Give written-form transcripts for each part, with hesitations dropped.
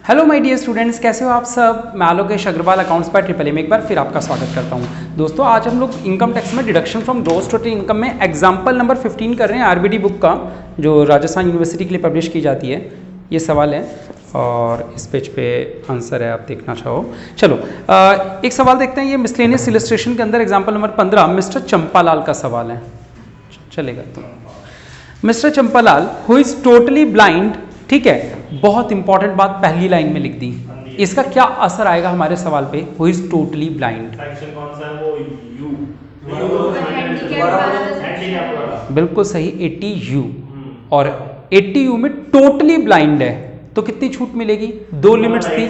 Hello my dear students, कैसे हो आप सब। मैं Alokesh Agarwal accounts by triple में एक बार फिर आपका स्वागत करता हूं। दोस्तों आज हम लोग इनकम टैक्स में deduction from gross total income में एग्जाम्पल नंबर 15 कर रहे हैं आरबीडी बुक का, जो राजस्थान यूनिवर्सिटी के लिए पब्लिश की जाती है। ये सवाल है और इस पेज पे आंसर है, आप देखना चाहो। चलो एक सवाल देखते हैं। ये मिसलेनियस इलस्ट्रेशन के अंदर एग्जाम्पल नंबर 15 मिस्टर चंपालाल का सवाल है। चलेगा तो mister Champalal who is totally blind, ठीक है, बहुत इंपॉर्टेंट बात पहली लाइन में लिख दी। इसका क्या असर आएगा हमारे सवाल पे, हु इज टोटली ब्लाइंड। बिल्कुल सही, 80U। और 80U में टोटली ब्लाइंड है तो कितनी छूट मिलेगी? दो लिमिट्स थी।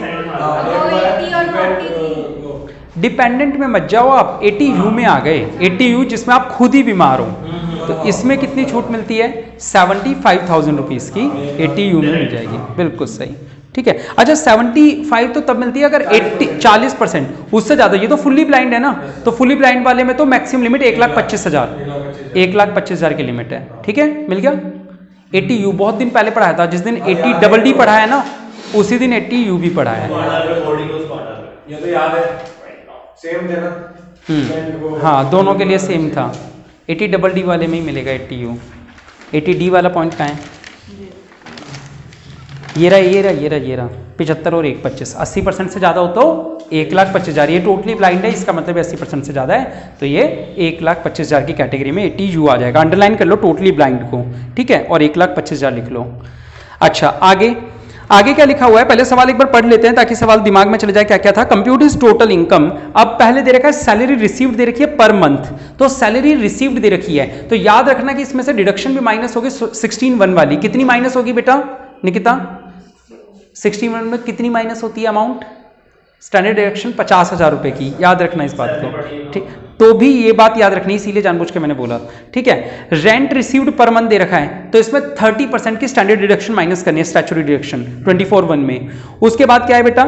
डिपेंडेंट में मत जाओ आप, 80U में आ गए। 80U जिसमें आप खुद ही बीमार हो, तो इसमें कितनी छूट मिलती है? 75,000 रुपीज़ की 80U में मिल जाएगी। बिल्कुल सही, ठीक है। अच्छा 75 तो तब मिलती है अगर 40%, उससे ज़्यादा। ये तो फुल्ली ब्लाइंड है ना, तो फुल्ली ब्लाइंड वाले में तो मैक्सिमम लिमिट 1,25,000, 1,25,000 की लिमिट है। ठीक है, मिल गया। 80U बहुत दिन पहले पढ़ाया था, जिस दिन 80DD पढ़ाया है ना, उसी दिन 80U भी पढ़ाया है। ये तो याद है, सेम थे ना। हाँ, दोनों के लिए सेम था। 80DD वाले में ही मिलेगा 80U। 80D वाला पॉइंट कहाँ है? ये रहा 75 और 1,25,, 80% से ज़्यादा हो तो 1,25,000। ये टोटली ब्लाइंड है, इसका मतलब 80% से ज़्यादा है, तो ये 1,25,000 की कैटेगरी में 80U आ जाएगा। अंडरलाइन कर लो टोटली ब्लाइंड को, ठीक है, और 1,25,000 लिख लो। अच्छा आगे क्या लिखा हुआ है, पहले सवाल एक बार पढ़ लेते हैं ताकि सवाल दिमाग में चले जाए क्या क्या था। Compute his total income. अब पहले दे रखा है सैलरी रिसीव्ड दे रखी है पर मंथ, तो सैलरी रिसीव्ड दे रखी है, तो याद रखना कि इसमें से डिडक्शन भी माइनस होगी 16(1) वाली। कितनी माइनस होगी बेटा निकिता? 16(1) में कितनी माइनस होती है अमाउंट? स्टैंडर्ड डिडक्शन 50,000 रुपए की, याद रखना इस बात को, ठीक। तो भी ये बात याद रखनी, इसीलिए जानबूझ के मैंने बोला, ठीक है। रेंट रिसीव्ड पर मंथ दे रखा है, तो इसमें 30% की स्टैंडर्ड डिडक्शन माइनस करनी है, स्टैट्यूटरी डिडक्शन 24(1) में। उसके बाद क्या है बेटा?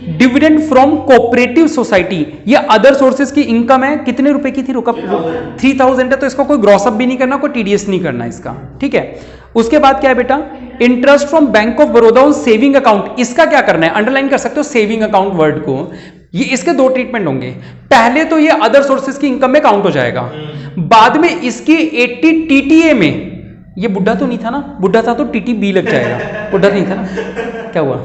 डिविडेंड फ्रॉम कोऑपरेटिव सोसाइटी, ये अदर सोर्सेज की इनकम है। कितने रुपए की थी? 3,000 है, तो इसको कोई ग्रॉसअप भी नहीं करना, कोई टीडीएस नहीं करना इसका, ठीक है। उसके बाद क्या है बेटा? Interest from bank of Baroda on saving account. इसका क्या करना है? अंडरलाइन कर सकते हो सेविंग अकाउंट वर्ड को। ये इसके दो ट्रीटमेंट होंगे। पहले तो ये अदर सोर्सेज की इनकम में काउंट हो जाएगा, बाद में इसकी 80 TTA में। ये बुढ़ा तो नहीं था ना? बुढ़ा था तो TTB लग जाएगा। बुढ़ा नहीं था ना? क्या हुआ?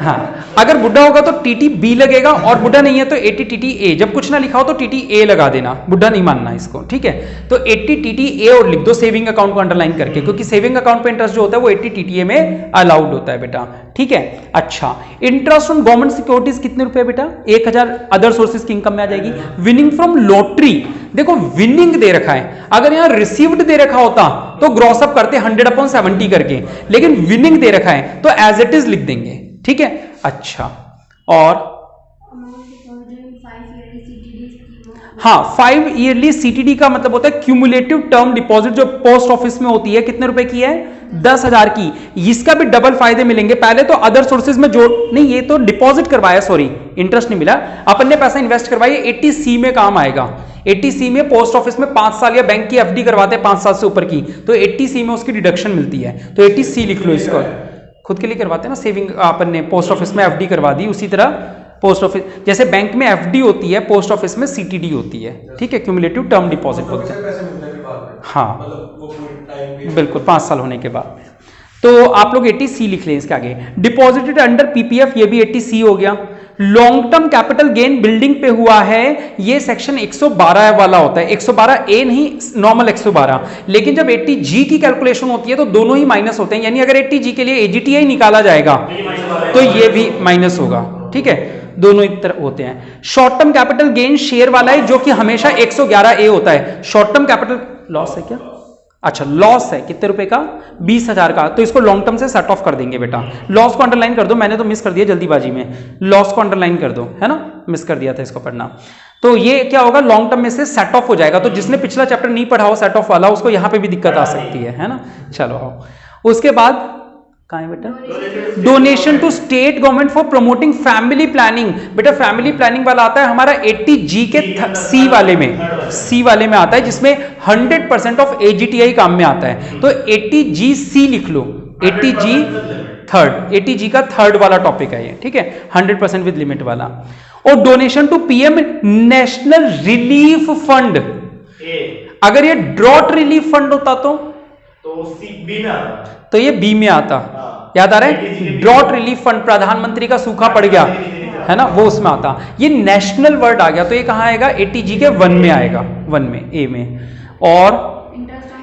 हाँ, अगर बुढ़ा होगा तो TTB लगेगा, और बुढ़ा नहीं है तो 80 TTA। जब कुछ ना लिखा हो तो TTA लगा देना, बुढ़ा नहीं मानना इसको, ठीक है। तो 80 TTA और लिख दो सेविंग अकाउंट को अंडरलाइन करके, क्योंकि सेविंग अकाउंट पे इंटरेस्ट जो होता है वो 80 TTA में अलाउड होता है बेटा, ठीक है। अच्छा, इंटरेस्ट फ्रॉम गवर्नमेंट सिक्योरिटीज कितने रुपए बेटा? 1,000 अदर सोर्सेज की इनकम में आ जाएगी। विनिंग फ्रॉम लॉटरी, देखो विनिंग दे रखा है, अगर यहां रिसीव्ड दे रखा होता तो ग्रॉसअप करते 100/70 करके, लेकिन विनिंग दे रखा है तो एज इट इज लिख देंगे, ठीक है। अच्छा, और हाँ, 5 ईयरली CTD का मतलब होता है क्यूमुलेटिव टर्म डिपॉजिट, जो पोस्ट ऑफिस में होती है। कितने रुपए की है? 10,000 की। इसका भी डबल फायदे मिलेंगे। पहले तो अदर सोर्सेज में जोड़ नहीं, ये तो डिपॉजिट करवाया, सॉरी इंटरेस्ट नहीं मिला, अपन ने पैसा इन्वेस्ट करवाया। 80C में काम आएगा। 80C में पोस्ट ऑफिस में 5 साल या बैंक की FD करवाते हैं 5 साल से ऊपर की, तो 80C में उसकी डिडक्शन मिलती है, तो 80C लिख लो इसको। खुद के लिए करवाते हैं ना सेविंग, अपन ने पोस्ट ऑफिस में FD करवा दी, उसी तरह पोस्ट ऑफिस जैसे बैंक में FD होती है, पोस्ट ऑफिस में CTD होती है, ठीक है, क्यूमुलेटिव टर्म डिपॉजिट बोलते हैं। हाँ बिल्कुल, 5 साल होने के बाद। तो आप लोग 80C लिख लें इसके आगे। डिपॉजिटेड अंडर PPF, ये भी 80C हो गया। Long term capital gain building पे हुआ है, ये सेक्शन 112 वाला होता है, 112A नहीं, नॉर्मल 112। लेकिन जब 80G की कैलकुलेशन होती है तो दोनों ही माइनस होते हैं, यानी अगर 80G के लिए AGTI निकाला जाएगा तो ये भी माइनस होगा, ठीक है, दोनों एक तरह होते हैं। Short term capital gain share वाला है, जो कि हमेशा 111A होता है। शॉर्ट टर्म कैपिटल लॉस है क्या? अच्छा, लॉस है कितने रुपए का? 20,000 का, तो इसको लॉन्ग टर्म से सेट ऑफ कर देंगे बेटा। लॉस को अंडरलाइन कर दो, मैंने तो मिस कर दिया जल्दीबाजी में, लॉस को अंडरलाइन कर दो, है ना, मिस कर दिया था इसको पढ़ना। तो ये क्या होगा? लॉन्ग टर्म में से सेट ऑफ हो जाएगा। तो जिसने पिछला चैप्टर नहीं पढ़ा हो सेट ऑफ वाला, उसको यहां पे भी दिक्कत आ सकती है ना। चलो आओ, उसके बाद कहाँ है बेटा? Donation to state government for promoting family planning. बेटा फैमिली प्लानिंग वाला आता है हमारा 80G के C वाले में आता है, जिसमें 100% ऑफ AGTI काम में आता है, तो 80GC लिख लो। 80G थर्ड, ATG का थर्ड वाला टॉपिक है ये, ठीक है, 100% विद लिमिट वाला। और donation to PM national relief fund, अगर ये ड्रॉट रिलीफ फंड होता तो बी में आता, तो ये बी में आता। याद आ रहा है, ड्रॉट रिलीफ फंड, प्रधानमंत्री का सूखा पड़ गया है ना, वो उसमें आता। ये नेशनल वर्ड आ गया तो ये कहां आएगा, ATG के 1 में आएगा, 1 में, ए में। और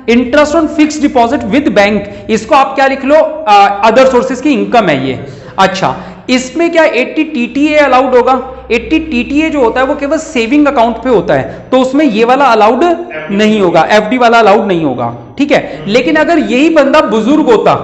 interest on fix deposit with bank, इसको आप क्या लिख लो, अदर सोर्सेज की इनकम है ये। अच्छा, इसमें क्या 80 TTA अलाउड होगा? 80 TTA जो होता है वो केवल सेविंग अकाउंट पे होता है, तो उसमें ये वाला अलाउड नहीं होगा, FD वाला अलाउड नहीं होगा, ठीक है। लेकिन अगर यही बंदा बुजुर्ग होता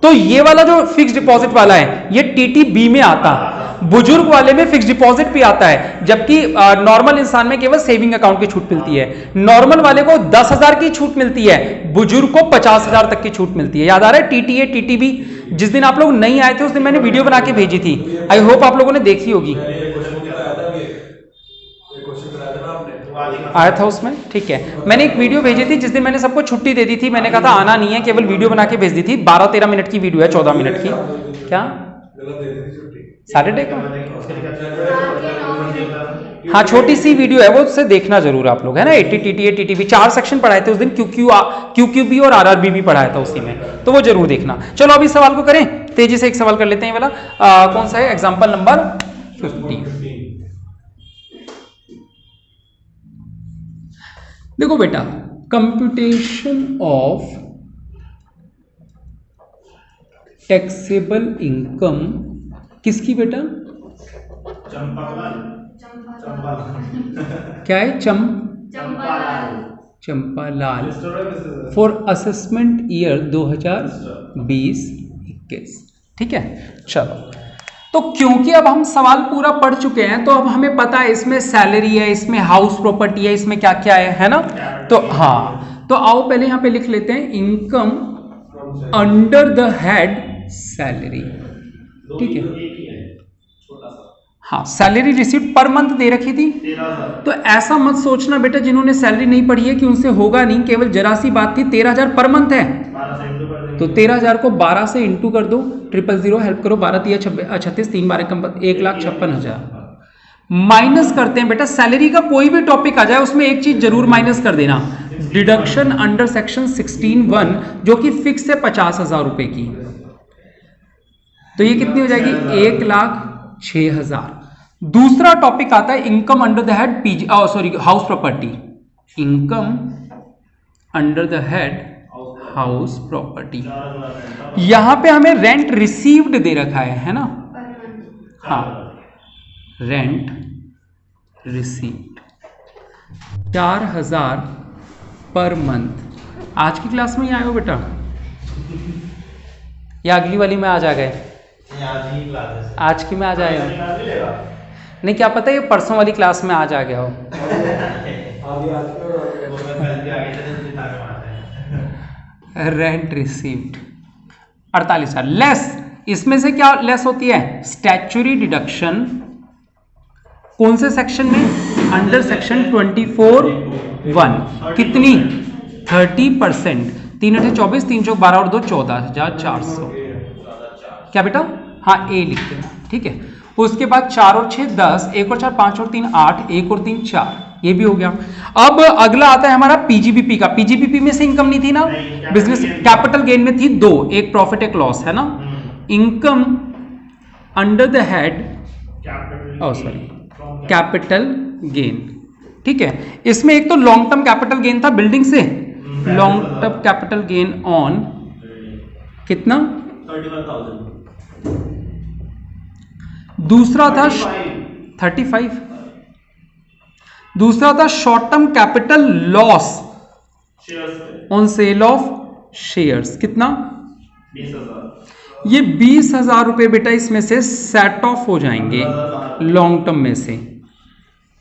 तो ये वाला जो फिक्स डिपॉजिट वाला है ये TTB में आता, बुजुर्ग वाले में फिक्स डिपॉजिट भी आता है, जबकि नॉर्मल इंसान में केवल सेविंग अकाउंट की छूट मिलती है। नॉर्मल वाले को 10,000 की छूट मिलती है, बुजुर्ग को 50,000 तक की छूट मिलती है। याद आ रहा है, TTA TTB। जिस दिन आप लोग नहीं आए थे उस दिन मैंने वीडियो बना के भेजी थी, आई होप आप लोगों ने देखी होगी। आया था उसमें, ठीक है। मैंने एक वीडियो भेजी थी जिस दिन मैंने सबको छुट्टी दे दी थी, मैंने कहा था आना नहीं है, केवल वीडियो बना के भेज दी थी। 12-13 मिनट की वीडियो है, 14 मिनट की। क्या सैटरडे को? हाँ, छोटी सी वीडियो है वो, उससे देखना जरूर आप लोग, है ना। 80 TTA TTB 4 सेक्शन पढ़ाए थे उस दिन, QQB और RRB भी पढ़ाया था उसी में, तो वो जरूर देखना। चलो अभी सवाल को करें, तेजी से एक सवाल कर लेते हैं वाला। कौन सा है, एग्जाम्पल नंबर 50। देखो बेटा, कंप्यूटेशन ऑफ टैक्सेबल इनकम किसकी बेटा? क्या है? चंपालाल फॉर असेसमेंट ईयर 2020-21, ठीक है। चलो, तो क्योंकि अब हम सवाल पूरा पढ़ चुके हैं तो अब हमें पता है इसमें सैलरी है, इसमें हाउस प्रॉपर्टी है, इसमें क्या क्या है ना। तो हाँ, तो आओ पहले यहां पे लिख लेते हैं income under the head salary, ठीक है। हाँ, सैलरी रिसीव्ड पर मंथ दे रखी थी, तो ऐसा मत सोचना बेटा जिन्होंने सैलरी नहीं पढ़ी है कि उनसे होगा नहीं, केवल जरा सी बात थी। 13,000 पर मंथ है, तो 13,000 को 12 से इंटू कर दो, 000 हेल्प करो, 12 36, 3 12 कम 1,56,000 माइनस करते हैं बेटा। सैलरी का कोई भी टॉपिक आ जाए उसमें एक चीज जरूर माइनस कर देना, डिडक्शन अंडर सेक्शन 16(1) जो कि फिक्स है 50,000 रुपए की, तो ये कितनी हो जाएगी? 1,06,000। दूसरा टॉपिक आता है income under the head PG, sorry, house property. Income under the head house property, यहां पे हमें रेंट रिसीव्ड दे रखा है ना। हाँ, रेंट रिसीव्ड 4,000 पर मंथ। आज की क्लास में ही आए हो बेटा या अगली वाली में आज आ गए? आज की में आज आए हो? नहीं, क्या पता ये परसों वाली क्लास में आज आ गया हो। रेंट रिसीव्ड 48,000 लेस, इसमें से क्या लेस होती है? Statutory deduction. कौन से सेक्शन में? Under section 24(1). कितनी? 30%। 3 8 24, 3 चौक 12 और 2 14,400। क्या बेटा? हाँ, ए लिखते हैं, ठीक है। उसके बाद 4 और 6 10, 1 और 4 5 और 3 8, 1 और 3 4, ये भी हो गया। अब अगला आता है हमारा पीजीबीपी का। पीजीबीपी में से इनकम नहीं थी ना, बिजनेस कैपिटल गेन में थी 2, एक प्रॉफिट एक लॉस, है ना। Income under the head, capital gain, ठीक है। इसमें एक तो लॉन्ग टर्म कैपिटल गेन था बिल्डिंग से, long term capital gain on कितना? 35,000। दूसरा था 35। दूसरा था short term capital loss on sale of shares, कितना? 20,000। ये 20,000 रुपए बेटा इसमें से सेट ऑफ हो जाएंगे लॉन्ग टर्म में से,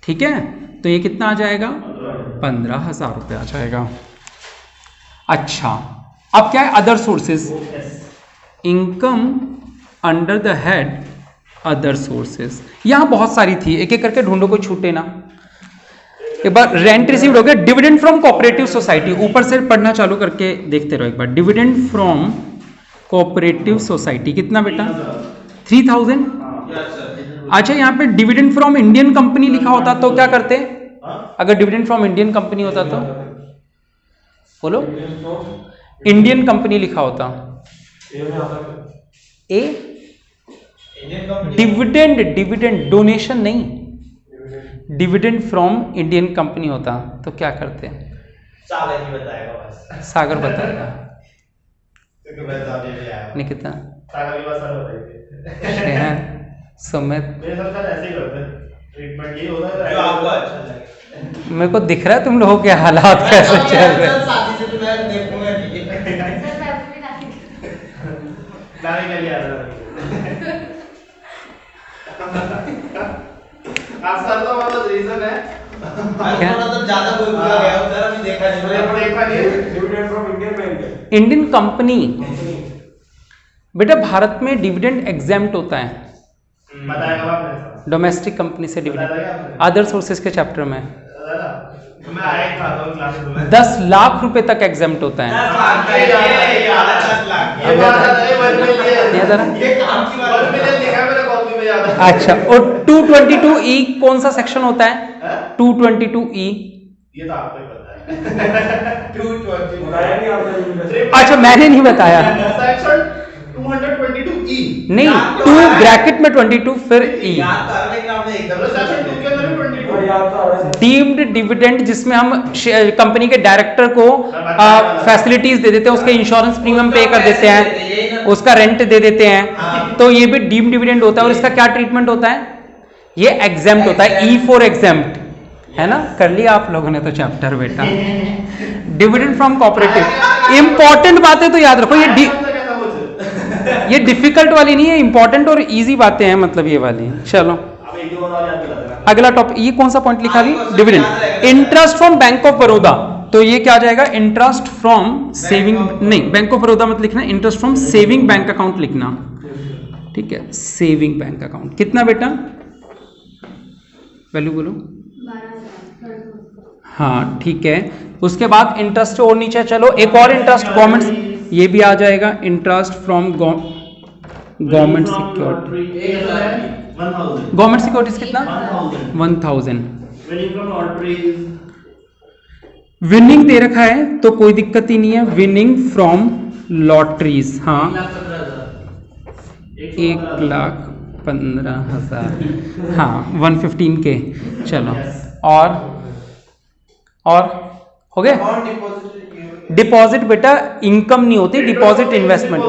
ठीक है। तो ये कितना आ जाएगा? 15,000 रुपए आ जाएगा। अच्छा, अब क्या है? Other sources. Income under the head other sources, यहां बहुत सारी थी, एक एक करके ढूंढो, कोई छूटे ना। एक बार रेंट रिसीव्ड हो गया। डिविडेंड फ्रॉम कोऑपरेटिव सोसाइटी, ऊपर से पढ़ना चालू करके देखते रहो एक बार। डिविडेंड फ्रॉम कोऑपरेटिव सोसाइटी कितना बेटा 3000। 3000। अच्छा यहाँ पे डिविडेंड फ्रॉम इंडियन कंपनी लिखा होता तो क्या करते? हाँ? अगर डिविडेंड फ्रॉम इंडियन कंपनी होता तो बोलो, इंडियन कंपनी लिखा होता ए, डिविडेंड, डिविडेंड डोनेशन नहीं, डिविडेंड फ्रॉम इंडियन कंपनी होता तो क्या करते? सागर ही बताएगा बस। सागर बताएगा। क्योंकि मैं ज़्यादा नहीं आया। निकिता सागर की बात सर बताएंगे। श्रेया सुमित मेरे साथ सर ऐसे ही करते हैं। ट्रीटमेंट यही होता है जो आपको अच्छा लगे। मेरे को दिख रहा है तुम लोगों के हालात कैसे चल रहे हैं। शादी से तो मैं देखूंगा ठीक है। लाने के लिए आ रहा है। आज सर तो मतलब रीजन है। क्या? थोड़ा तो ज्यादा बोल दिया गया उधर अभी देखा नहीं। डिविडेंड फ्रॉम इंडियन बैंक है। इंडियन कंपनी बेटा भारत में डिविडेंड एग्जाम्प्ट होता है, बताएगा आपने। डोमेस्टिक कंपनी से डिविडेंड, बताएगा आपने। अदर सोर्सेज के चैप्टर में मैं आया था तो क्लास में 10 लाख रुपए तक एग्जाम्प्ट होता है। 10 लाख ये 10 लाख ये बात है 1 मिलियन। ये जरा ये काम की 1 बात मिलियन लिखा है मेरे कॉपी में याद है। अच्छा, और 222E कौन सा सेक्शन होता है? 222E। ये तो आपको ही पता है। 220 अच्छा मैंने नहीं बताया, सेक्शन 222E। नहीं 2 ब्रैकेट में 22 फिर E। याद था लेकिन आपने एकदम सेक्शन 2 के अंदर भी 22। डीम्ड डिविडेंड जिसमें हम कंपनी के डायरेक्टर को फैसिलिटीज दे देते हैं, उसके इंश्योरेंस प्रीमियम पे कर देते हैं, उसका रेंट दे देते हैं, तो ये भी डीम्ड डिविडेंड होता है। और इसका क्या ट्रीटमेंट होता है? ये एग्जाम्प्ट होता है, E4 एग्जाम्प्ट है ना। कर लिया आप लोगों ने तो चैप्टर बेटा। डिविडेंड फ्रॉम कोऑपरेटिव, इंपॉर्टेंट बातें तो याद रखो, ये डिफिकल्ट वाली नहीं है, इंपॉर्टेंट और इजी बातें हैं मतलब ये वाली। चलो अब एक दो और याद दिला देना। अगला टॉपिक, ये कौन सा पॉइंट लिखा अभी? Dividend. Interest from bank of Baroda, तो ये क्या आ जाएगा? इंटरेस्ट फ्रॉम सेविंग, नहीं बैंक ऑफ बड़ौदा मत लिखना, interest from saving bank account लिखना, ठीक है। सेविंग बैंक अकाउंट कितना बेटा? वैल्यू बोलो। हाँ ठीक है। उसके बाद इंटरेस्ट और नीचे चलो, एक और इंटरेस्ट गवर्नमेंट, ये भी आ जाएगा interest from government security. 1000। Government securities कितना? 1000। Winning from lotteries. विनिंग दे रखा है तो कोई दिक्कत ही नहीं है, विनिंग फ्रॉम लॉटरीज। हाँ 1,15,000, हाँ 115 के। चलो और हो गए। डिपॉजिट बेटा इनकम नहीं होती, डिपॉजिट इन्वेस्टमेंट।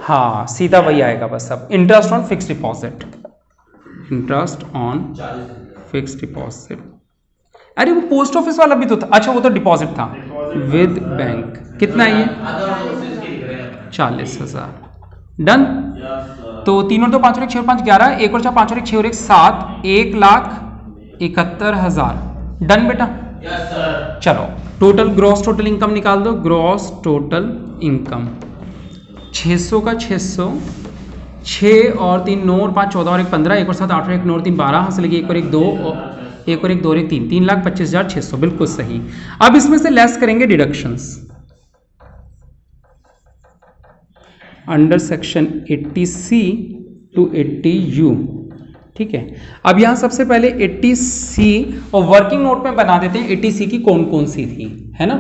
हाँ सीधा वही आएगा बस। अब interest on fix deposit, interest on fix deposit. अरे वो पोस्ट ऑफिस वाला भी तो था। अच्छा वो तो डिपॉजिट था विद बैंक। कितना है ये? 40,000। डन। तो तीनों तो 5 और 1 6 और 5 11, 1 और 4 5 और 1 6 और 1 7, 1,71,000। डन बेटा। चलो टोटल ग्रॉस टोटल इनकम निकाल दो। ग्रॉस टोटल इनकम 600 का 600, 6 और 3 9 और 5 14 और 1 15, 1 और 7 8 और 1 9 और 3 12, हाथ से लगी 1 और 1 2 और 1 और 1 2 और 1 3, 3,25,600 बिल्कुल सही। अब इसमें से लेस करेंगे deductions under section 80C to 80U, ठीक है। अब यहां सबसे पहले 80C और वर्किंग नोट में बना देते हैं 80C की कौन कौन सी थी, है ना।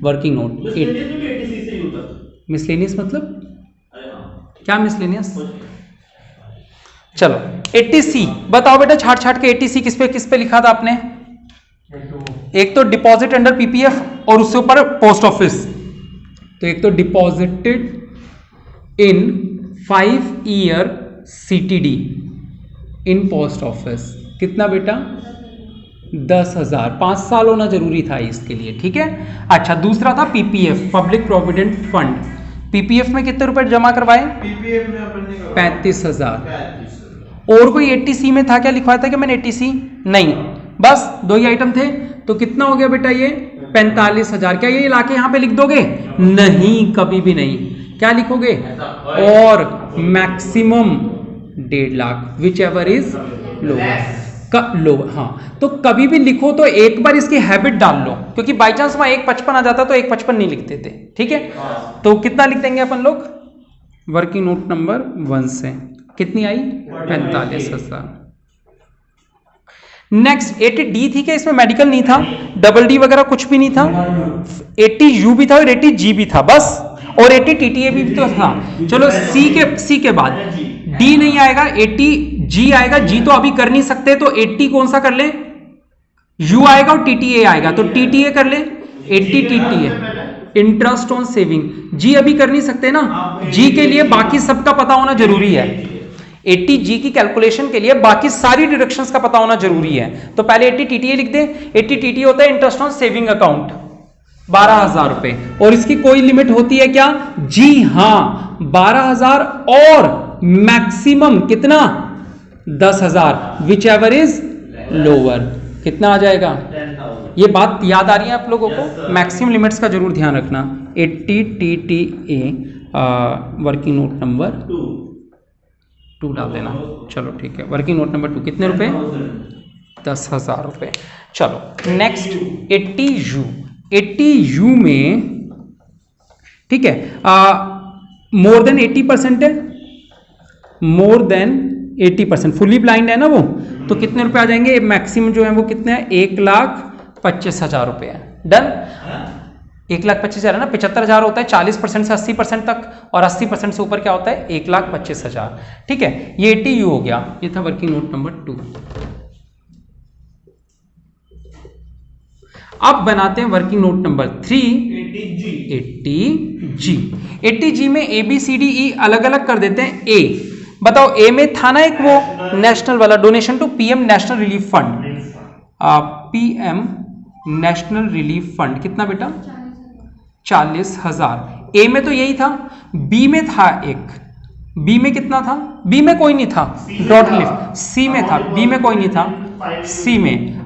वर्किंग नोट मिसलेनियस मतलब क्या मिसलेनियस? चलो 80C बताओ बेटा, छाट छाट के 80C किस पे लिखा था आपने? एक तो डिपॉजिट अंडर पीपीएफ और उससे ऊपर पोस्ट ऑफिस। तो एक तो deposited in 5 year CTD in post office, कितना बेटा? 10,000। 5 साल होना जरूरी था इसके लिए, ठीक है। अच्छा दूसरा था PPF, public provident fund. PPF में कितने रुपए जमा करवाए? पीपीएफ में अपन ने 35,000। और कोई 80C में था क्या लिखवाया था कि मैंने 80C? नहीं, बस 2 ही आइटम थे। तो कितना हो गया बेटा ये? 45,000। क्या ये लाके यहां पे लिख दोगे? नहीं, कभी भी नहीं। क्या लिखोगे? और maximum 1.5 lakh, which ever is lower. हाँ तो कभी भी लिखो तो एक बार इसकी हैबिट डाल लो, क्योंकि बाई चांस वहां 155 आ जाता तो 155 नहीं लिखते थे, ठीक है। तो कितना लिख देंगे अपन लोग? वर्किंग नोट नंबर 1 से कितनी आई 45,000। नेक्स्ट 80D थी क्या, इसमें मेडिकल नहीं था, डबल डी वगैरह कुछ भी नहीं था, 80U भी था और 80G भी था बस, और 80TTA भी तो था। चलो C के बाद D नहीं आएगा, 80G आएगा, G तो अभी कर नहीं सकते तो 80 कौन सा कर ले, U आएगा और TTA आएगा तो TTA कर ले, 80 TTA interest on saving. G अभी कर नहीं सकते ना, G के लिए बाकी सबका पता होना जरूरी है। 80G की कैलकुलेशन के लिए बाकी सारी डिडक्शंस का पता होना जरूरी है। तो पहले 80 TTA लिख दे। 80 TTA होता है इंटरेस्ट ऑन सेविंग अकाउंट, 12,000 रुपए, और इसकी कोई लिमिट होती है क्या, जी हाँ 12,000 और मैक्सिमम कितना 10,000, विच एवर इज लोअर। कितना आ जाएगा, 10,000। ये बात याद आ रही है आप लोगों Yes, को, sir. मैक्सिमम लिमिट्स का जरूर ध्यान रखना। 80 TTA वर्किंग नोट नंबर 2 डाल देना। चलो ठीक है, वर्किंग नोट नंबर 2 कितने रुपए, 10,000 रुपए। चलो नेक्स्ट 80U। 80U में ठीक है, मोर देन 80% है, मोर देन 80%, फुली ब्लाइंड है ना वो, तो कितने रुपए आ जाएंगे, मैक्सिमम जो है वो कितने हैं, 1,25,000 रुपए है। डन, 1,25,000 है ना, 75,000 होता है 40% से 80% तक, और 80% से ऊपर क्या होता है 1,25,000। ठीक है, ये 80U हो गया, ये था वर्किंग नोट नंबर 2। अब बनाते हैं working note number 3, 80G। 80G में ABCDE अलग अलग कर देते हैं। A बताओ, A में था ना एक वो नेशनल वाला, donation to PM national relief fund, PM national relief fund, कितना बेटा 40,000। A में तो यही था। B में था एक, B में कितना था, B में कोई नहीं था, डॉट लिफ। C में था, B में कोई नहीं था, C में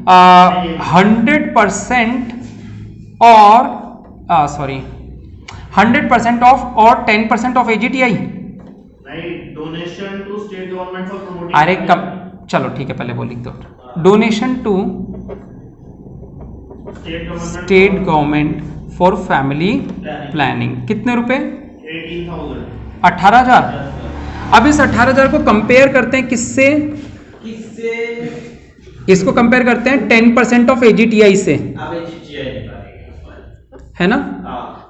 100% और 100% ऑफ और 10% off AGTI। Donation to state government for promoting. अरे कम, चलो ठीक है पहले वो लिख दो, donation to state government for family planning, कितने रुपए 18,000। 18,000। अब इस 18,000 को कंपेयर करते हैं किससे, इसको कंपेयर करते हैं 10% ऑफ AGTI से, है ना।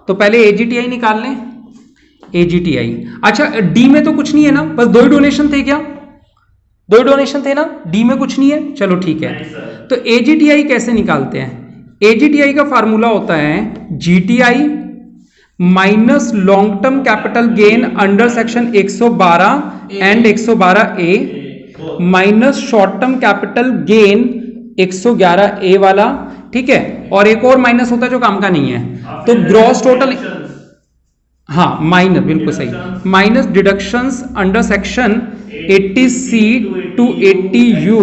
तो पहले AGTI निकाल लें, AGTI। अच्छा D में तो कुछ नहीं है ना, बस 2 ही डोनेशन थे क्या, 2 ही डोनेशन थे ना, D में कुछ नहीं है। चलो ठीक है, तो AGTI कैसे निकालते हैं, AGTI का फार्मूला होता है GTI minus long term capital gain under section 112 and 112A minus short term capital gain 111A वाला, ठीक है, और एक और माइनस होता है जो काम का नहीं है, तो ग्रॉस टोटल, हाँ माइनस, बिल्कुल सही, minus deductions under section 80C to 80U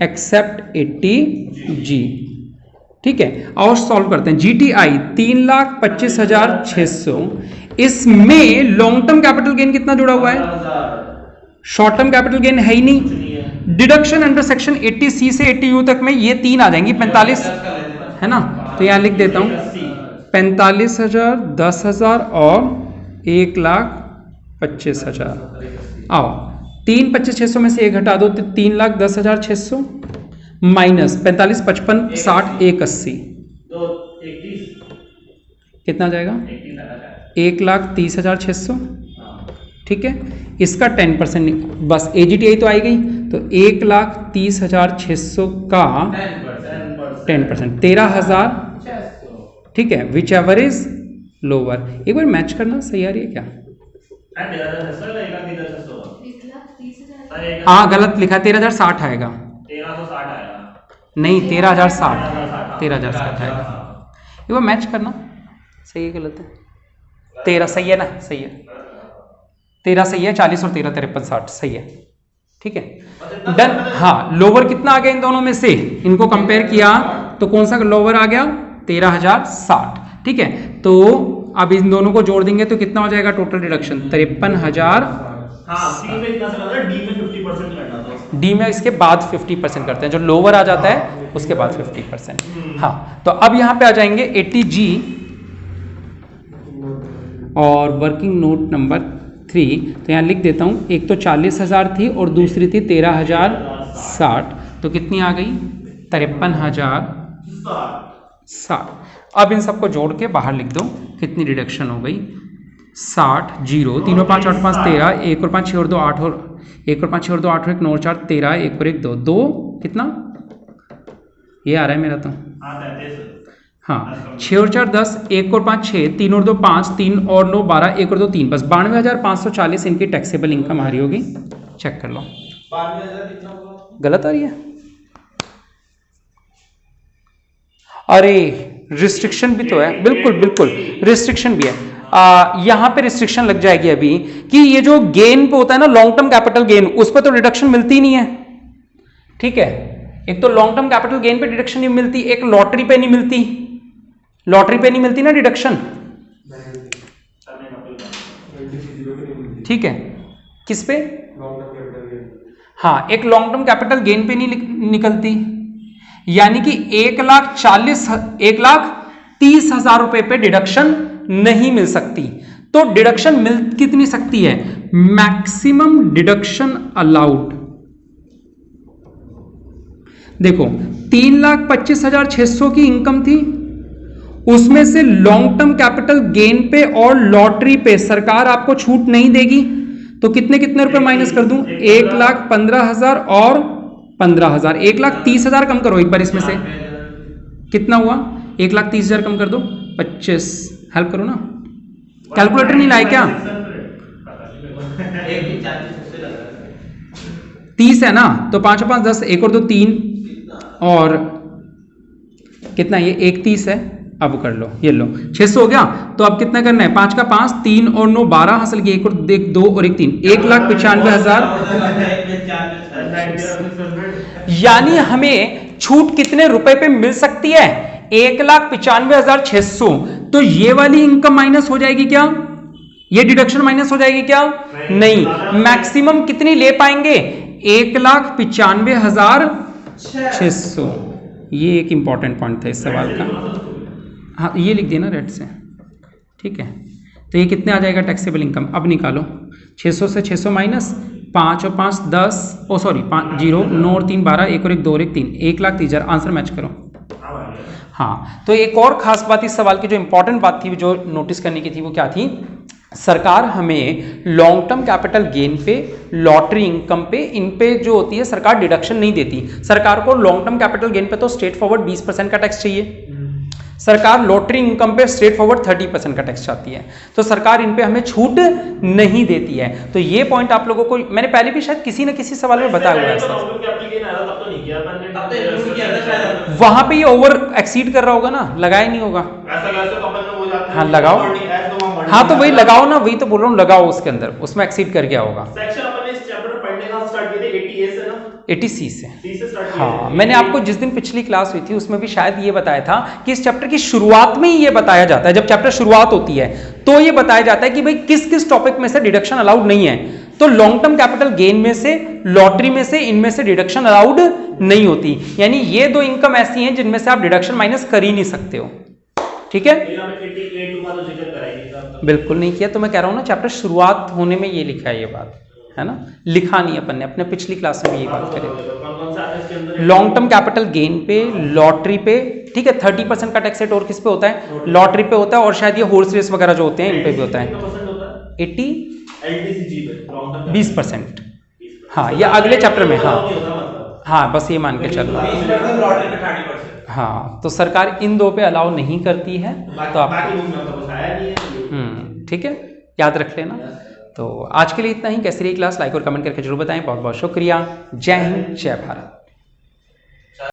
except 80G। ठीक है, और सॉल्व करते हैं। GTI 3,25,600, इसमें लॉन्ग टर्म कैपिटल गेन कितना जुड़ा हुआ है, शॉर्ट टर्म कैपिटल गेन है ही नहीं। डिडक्शन अंडर सेक्शन 80C से 80U तक में ये 3 आ जाएंगी, 45 है ना, तो यहां लिख देता हूं 45,000, 10,000 और 1,25,000। आओ 3,25,600 में से 1 घटा दो तो 3,10,600 माइनस 45, 55, 60, 1,80, कितना जाएगा 1,30,600। ठीक है, इसका 10% बस, AGTI तो आई गई, तो 1,30,600 का 10% 13,000। ठीक है, विच एवर इज लोअर। एक बार मैच करना, सही आ रही है क्या, हाँ गलत लिखा, 13,060 आएगा, 1360 आएगा, नहीं 13,060, 13,060 आएगा। एक बार मैच करना, सही है गलत है, 13 सही है ना, सही है, 13 सही है, 40 और 13 53 60 सही है। ठीक है, डन। हाँ, लोअर कितना आ गया इन दोनों में से, इनको कंपेयर किया तो कौन सा लोअर आ गया, 13,060। ठीक है, तो अब इन दोनों को जोड़ देंगे तो कितना हो जाएगा टोटल डिडक्शन, 53,000। हाँ, C में इतना सा करना, D में 50% करना था। D में इसके बाद 50% करते हैं, जो लोअर आ जाता है उसके बाद 50%। हाँ, तो अब यहां पे आ जाएंगे 80G। और वर्किंग नोट नंबर 3, तो यहाँ लिख देता हूँ, एक तो 40,000 थी और दूसरी थी 13,060, तो कितनी आ गई 53,060। अब इन सबको जोड़ के बाहर लिख दो, कितनी डिडक्शन हो गई 60, 0, 3 और 5 8 5 13, 1 और 5 6 और 2 8 और 1 और 5 6 और 2 8 और 1 9 और 4 13, 1 और 1 2 2 कितना ये आ रहा है मेरा तो, हाँ 6 और 4 10, 1 और 5 6, 3 और 2 5, 3 और 9 12, 1 और 2 3, बस 92,540 इनकी टैक्सेबल इनकम आ रही होगी। चेक कर लो 92,000 कितना हुआ? गलत आ रही है, अरे रिस्ट्रिक्शन भी तो है, बिल्कुल बिल्कुल रिस्ट्रिक्शन भी है। यहाँ पे रिस्ट्रिक्शन लग जाएगी अभी कि ये जो गेन पे होता है ना लॉन्ग टर्म कैपिटल गेन, उस पर तो डिडक्शन मिलती नहीं है, ठीक है। एक तो लॉन्ग टर्म कैपिटल गेन पे डिडक्शन नहीं मिलती, एक लॉटरी पे नहीं मिलती, लॉटरी पे नहीं मिलती ना डिडक्शन, ठीक है। किस पे? हाँ, एक लॉन्ग टर्म कैपिटल गेन पे नहीं निकलती, यानी कि 1,30,000 रुपए पे डिडक्शन नहीं मिल सकती। तो डिडक्शन मिल कितनी सकती है? मैक्सिमम डिडक्शन अलाउड, देखो 3,25,600 की इनकम थी, उसमें से लॉन्ग टर्म कैपिटल गेन पे और लॉटरी पे सरकार आपको छूट नहीं देगी, तो कितने कितने रुपए माइनस कर दूं? 1,15,000 और 15,000, 1,30,000 कम करो एक बार इसमें से, कितना हुआ? 1,30,000 कम कर दो 25, हेल्प करो ना, कैलकुलेटर नहीं लाए क्या? 30 है ना, तो 5 और 5 10, 1 और 2 3 और कितना, ये 1,30 है, अब कर लो, ये लो 600 हो गया। तो अब कितना करना है? 5 का 5, 3 और 9 12 हासिल किए, 1 और 2 और 1 3, 1,95,000, यानी हमें छूट कितने रुपए पे मिल सकती है? 1,95,600। तो ये वाली इनकम माइनस हो जाएगी क्या? ये डिडक्शन माइनस हो जाएगी क्या? नहीं। मैक्सिमम कितनी ले पाएंगे? 1,95,600। ये एक इंपॉर्टेंट पॉइंट था इस सवाल का, हाँ ये लिख देना रेड से, ठीक है। तो ये कितने आ जाएगा टैक्सेबल इनकम? अब निकालो, 600 से 600 माइनस 5 और 5 10, ओ सॉरी 5 0, 9 और 3 12, 1 और 1 2 और 1 3, 1,30,000। आंसर मैच करो। हाँ, तो एक और खास बात इस सवाल की, जो इंपॉर्टेंट बात थी, जो नोटिस करने की थी, वो क्या थी? सरकार हमें लॉन्ग टर्म कैपिटल गेन पे, लॉटरी इनकम पे, इन पे जो होती है सरकार डिडक्शन नहीं देती। सरकार को लॉन्ग टर्म कैपिटल गेन पे तो स्ट्रेट फॉरवर्ड 20% का टैक्स चाहिए, सरकार लॉटरी इनकम पे स्ट्रेट फॉरवर्ड 30% का टैक्स चाहती है, तो सरकार इन पे हमें छूट नहीं देती है। तो ये पॉइंट आप लोगों को मैंने पहले भी शायद किसी न किसी सवाल में बताया हुआ है, वहां पे ये ओवर एक्सीड कर रहा होगा ना, लगाया नहीं होगा, हाँ लगाओ, हाँ तो वही लगाओ ना, वही तो बोल रहा हूँ, लगाओ उसके अंदर, उसमें एक्सीड कर गया होगा। 80C से, हाँ मैंने आपको जिस दिन पिछली क्लास हुई थी उसमें भी शायद ये बताया था कि इस चैप्टर की शुरुआत में ही ये बताया जाता है, जब चैप्टर शुरुआत होती है तो ये बताया जाता है कि भाई किस किस टॉपिक में से डिडक्शन अलाउड नहीं है। तो लॉन्ग टर्म कैपिटल गेन में से, लॉटरी में से, इनमें से डिडक्शन अलाउड नहीं होती, यानी ये दो इनकम ऐसी हैं जिनमें से आप डिडक्शन माइनस कर ही नहीं सकते हो, ठीक है। बिल्कुल नहीं किया, तो मैं कह रहा हूँ ना, चैप्टर शुरुआत होने में ये लिखा है, ये बात है ना, लिखा नहीं अपन ने, अपने पिछली क्लास में भी ये बात करें। लॉन्ग टर्म कैपिटल गेन पे, लॉटरी पे, ठीक है, 30% का टैक्स रेट और किस पे होता है? लॉटरी पे होता है, और शायद ये हॉर्स रेस वगैरह जो होते हैं इन पे भी होता है 20%, हाँ ये अगले चैप्टर में, हाँ हाँ बस ये मान के चलो, हाँ तो सरकार इन दो पे अलाउ नहीं करती है, तो आप ठीक है, याद रख लेना। तो आज के लिए इतना ही। कैसी रही क्लास, लाइक और कमेंट करके जरूर बताएं। बहुत बहुत शुक्रिया। जय हिंद, जय भारत।